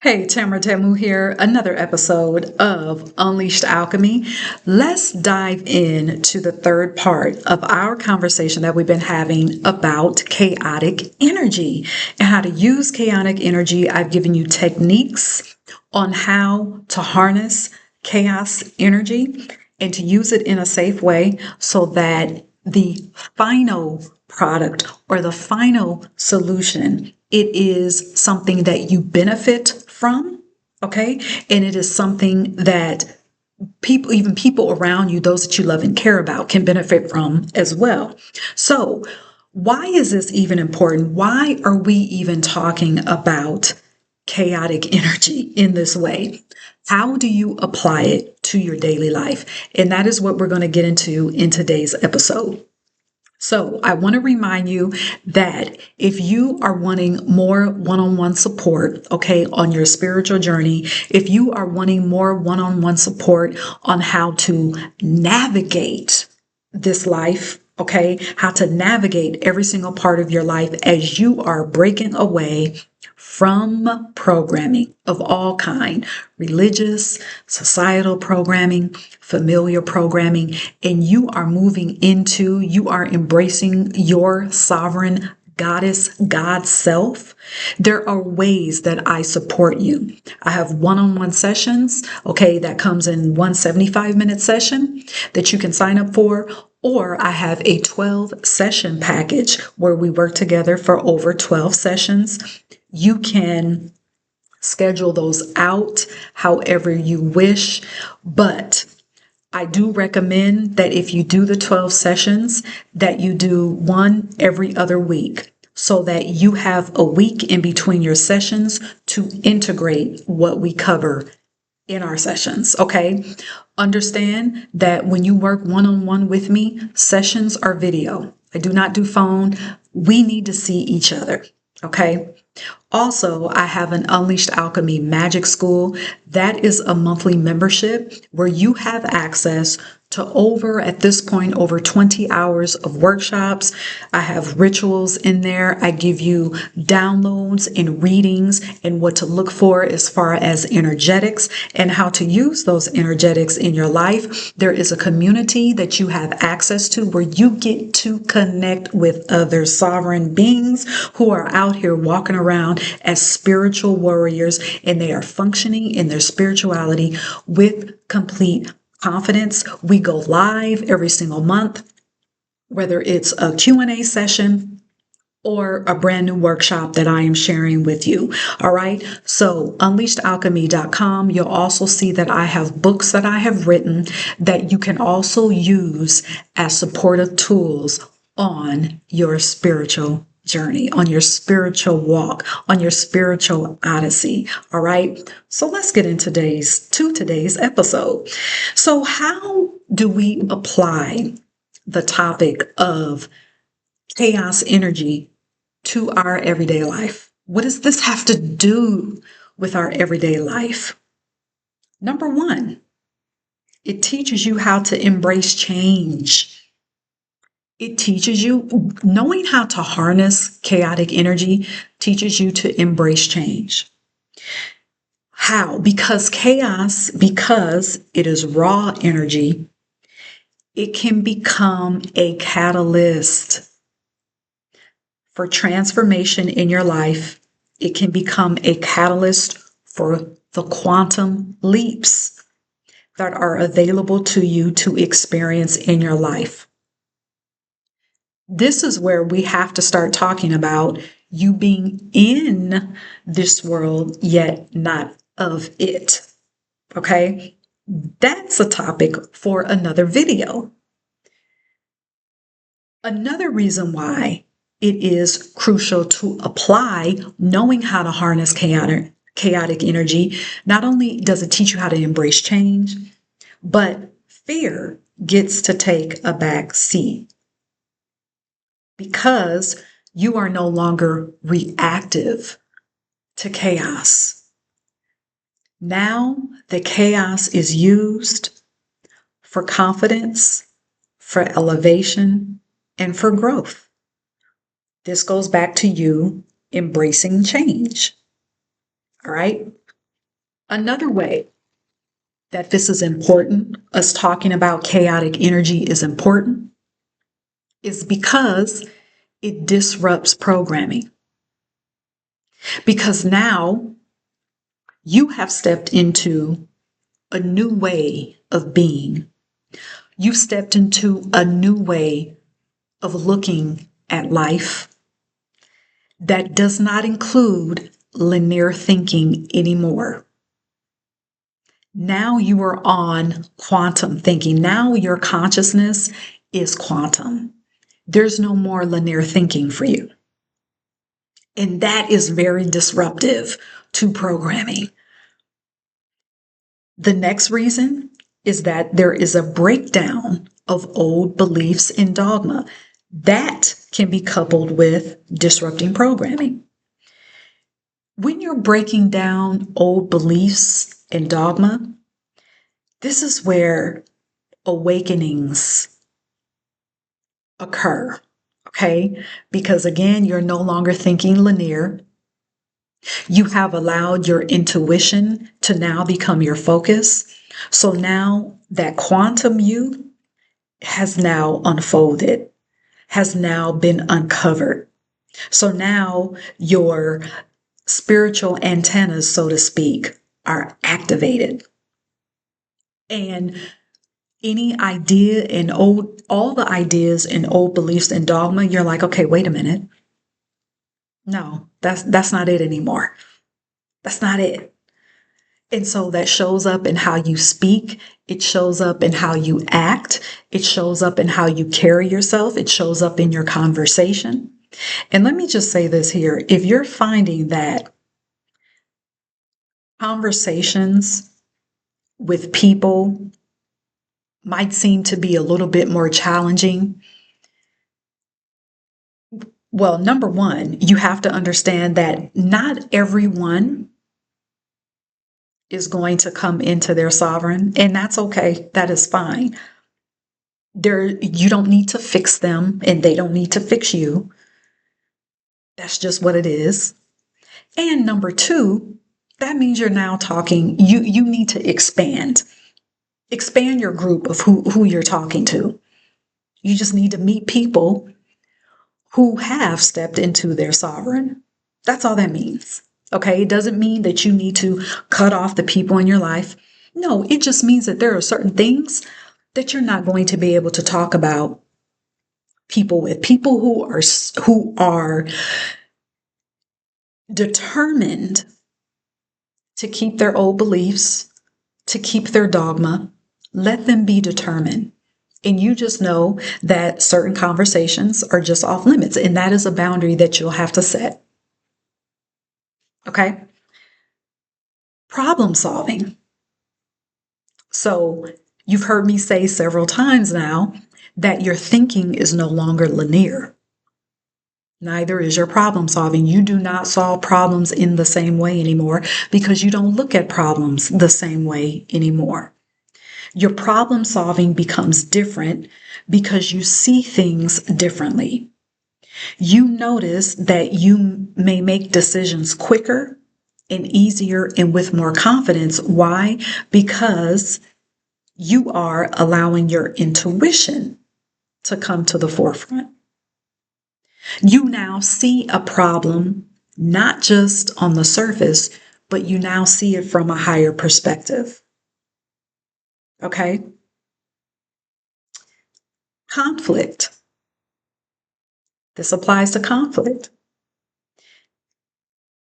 Hey, Tamara Tamu here, another episode of Unleashed Alchemy. Let's dive into the third part of our conversation that we've been having about chaotic energy and how to use chaotic energy. I've given you techniques on how to harness chaos energy and to use it in a safe way so that the final product or the final solution, it is something that you benefit from, okay? And it is something that people, even people around you, those that you love and care about, can benefit from as well. So, why is this even important? Why are we even talking about chaotic energy in this way? How do you apply it to your daily life? And that is what we're going to get into in today's episode. So I want to remind you that if you are wanting more one-on-one support, okay, on your spiritual journey, if you are wanting more one-on-one support on how to navigate this life, okay, how to navigate every single part of your life as you are breaking away from programming of all kind, religious, societal programming, familiar programming, and you are you are embracing your sovereign goddess, God self, there are ways that I support you. I have one-on-one sessions, okay, that comes in one 75-minute session that you can sign up for, or I have a 12 session package where we work together for over 12 sessions. You can schedule those out however you wish, but I do recommend that if you do the 12 sessions, that you do one every other week so that you have a week in between your sessions to integrate what we cover in our sessions, okay? Understand that when you work one-on-one with me, sessions are video. I do not do phone. We need to see each other, okay? Also, I have an Unleashed Alchemy Magic School. That is a monthly membership where you have access to at this point, over 20 hours of workshops. I have rituals in there. I give you downloads and readings and what to look for as far as energetics and how to use those energetics in your life. There is a community that you have access to where you get to connect with other sovereign beings who are out here walking around as spiritual warriors, and they are functioning in their spirituality with complete confidence. We go live every single month, whether it's a Q&A session or a brand new workshop that I am sharing with you. All right. So unleashedalchemy.com. You'll also see that I have books that I have written that you can also use as supportive tools on your spiritual journey, on your spiritual walk, on your spiritual odyssey. All right. So let's get into today's episode. So how do we apply the topic of chaos energy to our everyday life? What does this have to do with our everyday life? Number one, it teaches you how to embrace change. It teaches you, knowing how to harness chaotic energy teaches you to embrace change. How? Because because it is raw energy, it can become a catalyst for transformation in your life. It can become a catalyst for the quantum leaps that are available to you to experience in your life. This is where we have to start talking about you being in this world, yet not of it. Okay? That's a topic for another video. Another reason why it is crucial to apply knowing how to harness chaotic energy. Not only does it teach you how to embrace change, but fear gets to take a back seat because you are no longer reactive to chaos. Now the chaos is used for confidence, for elevation, and for growth. This goes back to you embracing change. All right. Another way that this is important, us talking about chaotic energy is important, is because it disrupts programming. Because now you have stepped into a new way of being. You've stepped into a new way of looking at life that does not include linear thinking anymore. Now you are on quantum thinking. Now your consciousness is quantum. There's no more linear thinking for you. And that is very disruptive to programming. The next reason is that there is a breakdown of old beliefs and dogma. That can be coupled with disrupting programming. When you're breaking down old beliefs and dogma, this is where awakenings occur, okay? Because again, you're no longer thinking linear. You have allowed your intuition to now become your focus. So now that quantum you has now unfolded, has now been uncovered. So now your spiritual antennas, so to speak, are activated. And any idea in all the ideas and old beliefs and dogma, you're like, okay, wait a minute. No, that's not it anymore. That's not it. And so that shows up in how you speak. It shows up in how you act. It shows up in how you carry yourself. It shows up in your conversation. And let me just say this here. If you're finding that conversations with people might seem to be a little bit more challenging, well, number one, you have to understand that not everyone is going to come into their sovereign, and that's okay. That is fine. You don't need to fix them, and they don't need to fix you. That's just what it is. And number two, that means you're now talking, you need to expand your group of who you're talking to. You just need to meet people who have stepped into their sovereign. That's all that means. Okay. It doesn't mean that you need to cut off the people in your life. No, it just means that there are certain things that you're not going to be able to talk about people who are determined to keep their old beliefs, to keep their dogma. Let them be determined. And you just know that certain conversations are just off limits. And that is a boundary that you'll have to set. Okay? Problem solving. So you've heard me say several times now that your thinking is no longer linear. Neither is your problem solving. You do not solve problems in the same way anymore because you don't look at problems the same way anymore. Your problem solving becomes different because you see things differently. You notice that you may make decisions quicker and easier and with more confidence. Why? Because you are allowing your intuition to come to the forefront. You now see a problem not just on the surface, but you now see it from a higher perspective. Okay? Conflict. This applies to conflict.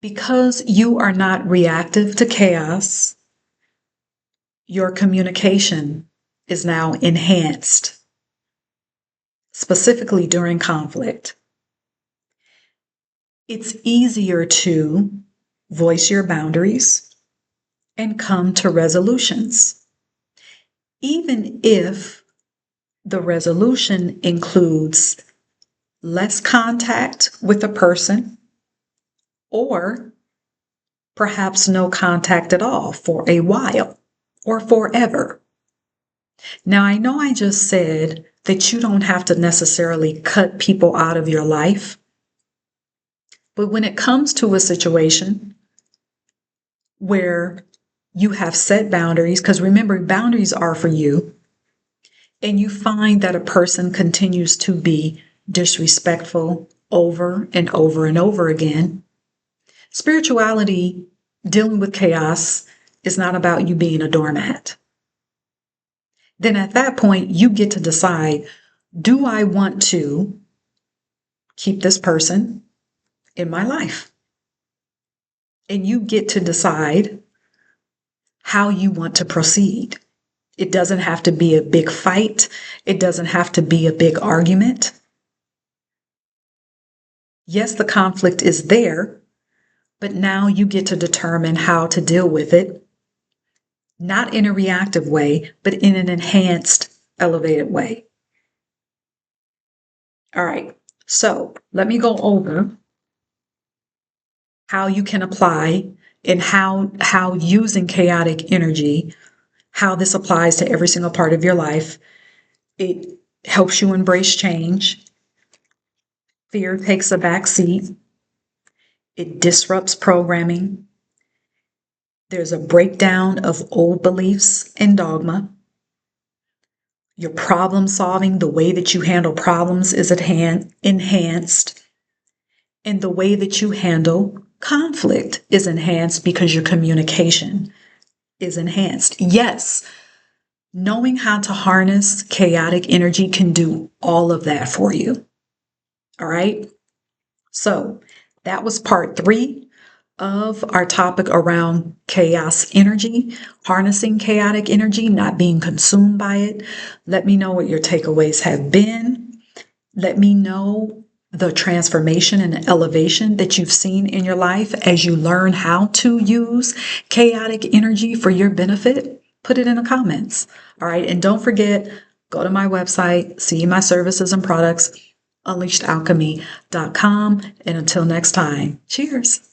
Because you are not reactive to chaos, your communication is now enhanced, specifically during conflict. It's easier to voice your boundaries and come to resolutions, even if the resolution includes less contact with a person or perhaps no contact at all for a while or forever. Now, I know I just said that you don't have to necessarily cut people out of your life, but when it comes to a situation where you have set boundaries, because remember, boundaries are for you, and you find that a person continues to be disrespectful over and over and over again, spirituality, dealing with chaos, is not about you being a doormat. Then at that point, you get to decide, do I want to keep this person in my life? And you get to decide how you want to proceed. It doesn't have to be a big fight. It doesn't have to be a big argument. Yes, the conflict is there, but now you get to determine how to deal with it, not in a reactive way, but in an enhanced, elevated way. All right, so let me go over how you can apply and how using chaotic energy, how this applies to every single part of your life. It helps you embrace change. Fear takes a back seat. It disrupts programming. There's a breakdown of old beliefs and dogma. Your problem solving, the way that you handle problems is enhanced. And the way that you handle conflict is enhanced because your communication is enhanced. Yes, knowing how to harness chaotic energy can do all of that for you. All right. So that was part 3 of our topic around chaos energy, harnessing chaotic energy, not being consumed by it. Let me know what your takeaways have been. Let me know the transformation and elevation that you've seen in your life as you learn how to use chaotic energy for your benefit. Put it in the comments. All right. And don't forget, go to my website, see my services and products, unleashedalchemy.com. And until next time, cheers.